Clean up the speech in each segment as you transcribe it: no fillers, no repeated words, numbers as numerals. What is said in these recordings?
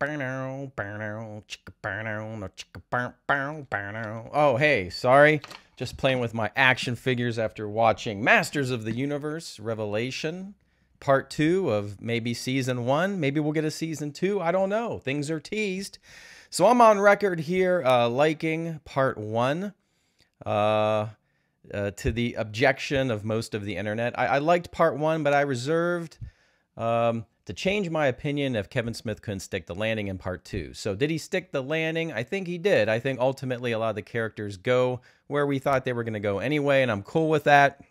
Oh, hey, sorry. Just playing with my action figures after watching Masters of the Universe Revelation, part 2 of maybe season 1. Maybe we'll get a season 2. I don't know. Things are teased. So I'm on record here liking part 1 to the objection of most of the internet. I liked part 1, but I reserved to change my opinion if Kevin Smith couldn't stick the landing in part 2. So did he stick the landing? I think he did. I think ultimately a lot of the characters go where we thought they were going to go anyway, and I'm cool with that.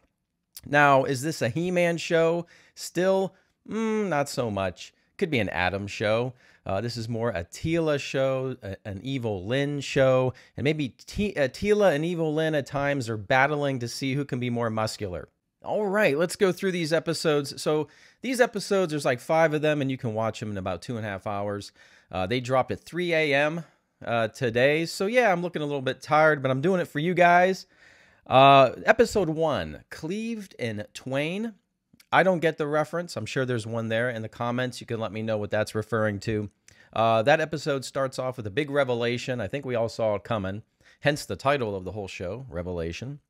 Now, is this a He-Man show? Still, not so much. Could be an Adam show. This is more a Teela show, an Evil Lyn show, and maybe Teela and Evil Lyn at times are battling to see who can be more muscular. All right, let's go through these episodes. So these episodes, there's like 5 of them, and you can watch them in about 2.5 hours. They dropped at 3 a.m. Today. So yeah, I'm looking a little bit tired, but I'm doing it for you guys. Episode 1, Cleaved in Twain. I don't get the reference. I'm sure there's one there in the comments. You can let me know what that's referring to. That episode starts off with a big revelation. I think we all saw it coming. Hence the title of the whole show, Revelation.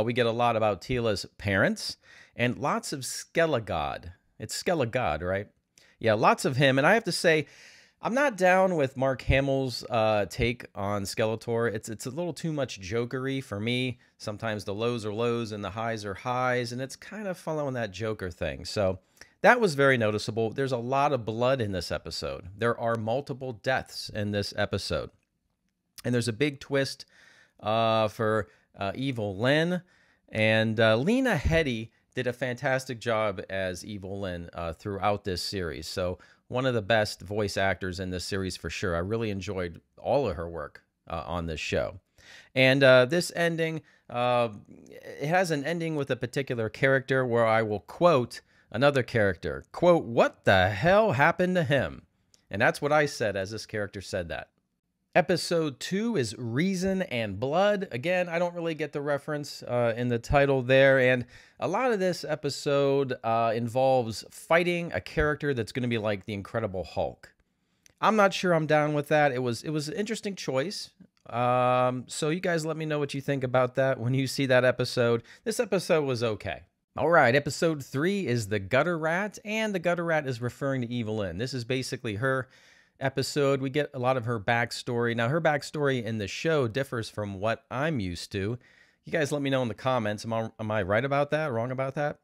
We get a lot about Teela's parents and lots of Skelegod. It's Skelegod, right? Yeah, lots of him. And I have to say, I'm not down with Mark Hamill's take on Skeletor. It's a little too much jokery for me. Sometimes the lows are lows and the highs are highs, and it's kind of following that Joker thing. So that was very noticeable. There's a lot of blood in this episode. There are multiple deaths in this episode. And there's a big twist for Evil Lyn. And Lena Headey did a fantastic job as Evil Lyn throughout this series. So one of the best voice actors in this series for sure. I really enjoyed all of her work on this show. And this ending, it has an ending with a particular character where I will quote another character. Quote, "What the hell happened to him?" And that's what I said as this character said that. Episode 2 is Reason and Blood. Again, I don't really get the reference in the title there. And a lot of this episode involves fighting a character that's going to be like the Incredible Hulk. I'm not sure I'm down with that. It was an interesting choice. So you guys let me know what you think about that when you see that episode. This episode was okay. All right, episode 3 is the Gutter Rat. And the Gutter Rat is referring to Evil Lyn. This is basically her episode. We get a lot of her backstory. Now, her backstory in the show differs from what I'm used to. You guys let me know in the comments. Am I right about that? Wrong about that?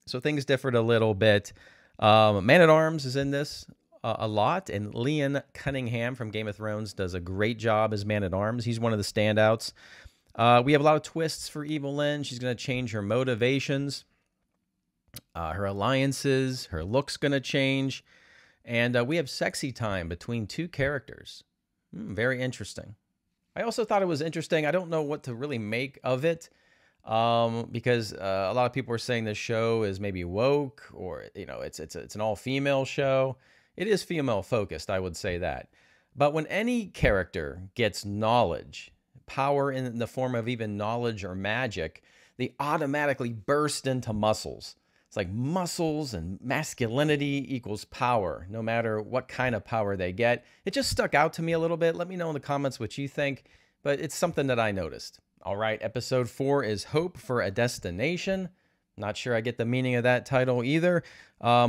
So things differed a little bit. Man-at-Arms is in this a lot, and Leon Cunningham from Game of Thrones does a great job as Man-at-Arms. He's one of the standouts. We have a lot of twists for Evil Lyn. She's going to change her motivations, her alliances, her look's going to change. And we have sexy time between 2 characters. Very interesting. I also thought it was interesting. I don't know what to really make of it because a lot of people are saying this show is maybe woke or, you know, it's an all-female show. It is female-focused, I would say that. But when any character gets knowledge, power in the form of even knowledge or magic, they automatically burst into muscles. It's like muscles and masculinity equals power, no matter what kind of power they get. It just stuck out to me a little bit. Let me know in the comments what you think, but it's something that I noticed. All right, episode 4 is Hope for a Destination. Not sure I get the meaning of that title either.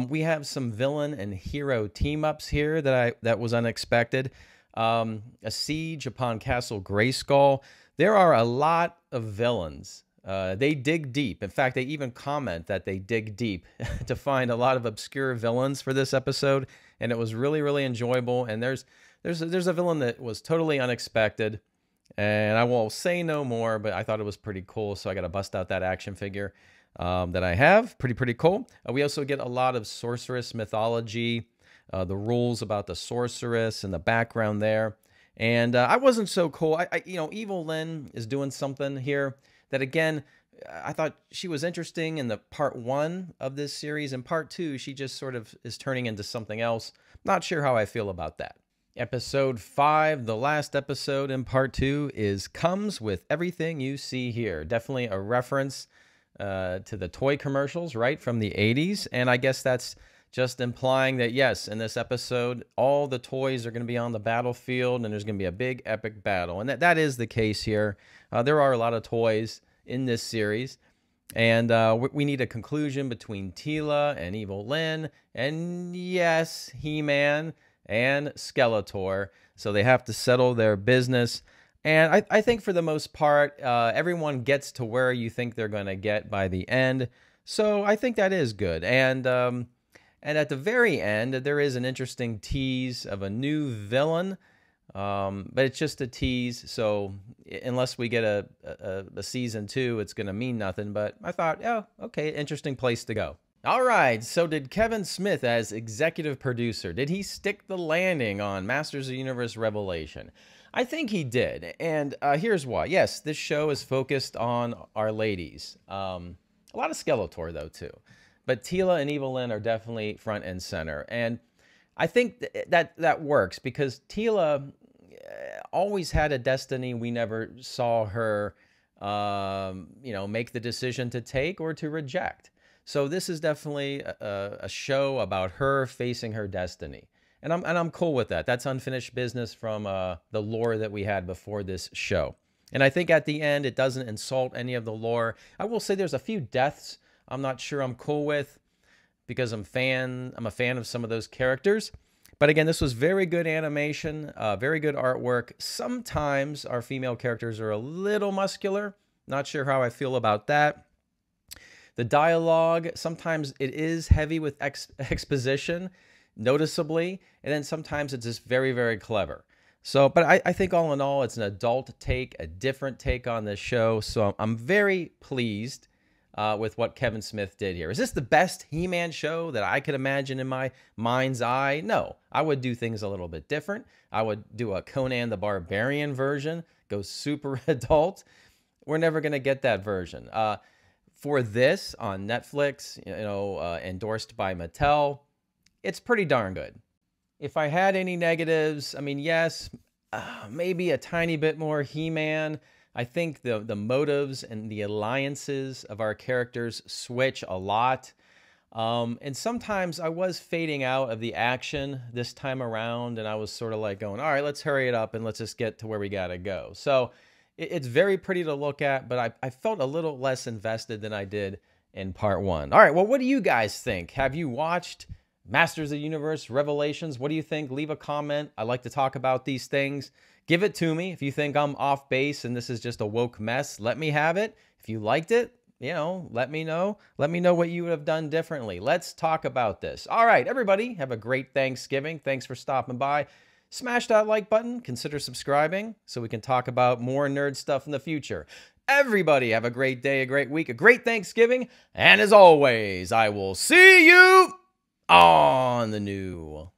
We have some villain and hero team-ups here that was unexpected. A siege upon Castle Grayskull. There are a lot of villains. They dig deep. In fact, they even comment that they dig deep to find a lot of obscure villains for this episode, and it was really, really enjoyable. And there's a villain that was totally unexpected, and I will say no more, but I thought it was pretty cool, so I got to bust out that action figure that I have. Pretty cool. We also get a lot of sorceress mythology, the rules about the sorceress and the background there. And I wasn't so cool. You know, Evil Lyn is doing something here that, again, I thought she was interesting in the part 1 of this series. In part 2, she just sort of is turning into something else. Not sure how I feel about that. Episode 5, the last episode in part 2, is Comes with Everything You See Here. Definitely a reference to the toy commercials, right, from the 80s. And I guess that's just implying that, yes, in this episode, all the toys are going to be on the battlefield and there's going to be a big epic battle. And that is the case here. There are a lot of toys in this series. And we need a conclusion between Teela and Evil Lyn. And yes, He-Man and Skeletor. So they have to settle their business. And I think for the most part, everyone gets to where you think they're going to get by the end. So I think that is good. And at the very end, there is an interesting tease of a new villain. But it's just a tease. So unless we get a season 2, it's going to mean nothing. But I thought, yeah, okay, interesting place to go. All right, so did Kevin Smith as executive producer, did he stick the landing on Masters of the Universe Revelation? I think he did, and here's why. Yes, this show is focused on our ladies. A lot of Skeletor, though, too. But Teela and Evil Lyn are definitely front and center. And I think that works because Teela always had a destiny we never saw her, make the decision to take or to reject. So this is definitely a show about her facing her destiny. And I'm cool with that. That's unfinished business from the lore that we had before this show. And I think at the end, it doesn't insult any of the lore. I will say there's a few deaths I'm not sure I'm cool with because I'm a fan of some of those characters. But again, this was very good animation, very good artwork. Sometimes our female characters are a little muscular. Not sure how I feel about that. The dialogue, sometimes it is heavy with exposition, noticeably, and then sometimes it's just very, very clever. So, but I think all in all, it's an adult take, a different take on this show. So I'm very pleased with what Kevin Smith did here. Is this the best He-Man show that I could imagine in my mind's eye? No, I would do things a little bit different. I would do a Conan the Barbarian version, go super adult. We're never going to get that version. For this on Netflix, endorsed by Mattel, it's pretty darn good. If I had any negatives, I mean, yes, maybe a tiny bit more He-Man. I think the motives and the alliances of our characters switch a lot. And sometimes I was fading out of the action this time around, and I was sort of like going, all right, let's hurry it up and let's just get to where we got to go. So it's very pretty to look at, but I felt a little less invested than I did in part 1. All right, well, what do you guys think? Have you watched Masters of the Universe Revelations? What do you think? Leave a comment. I like to talk about these things. Give it to me. If you think I'm off base and this is just a woke mess, let me have it. If you liked it, let me know. Let me know what you would have done differently. Let's talk about this. All right, everybody, have a great Thanksgiving. Thanks for stopping by. Smash that like button. Consider subscribing so we can talk about more nerd stuff in the future. Everybody have a great day, a great week, a great Thanksgiving. And as always, I will see you on the new.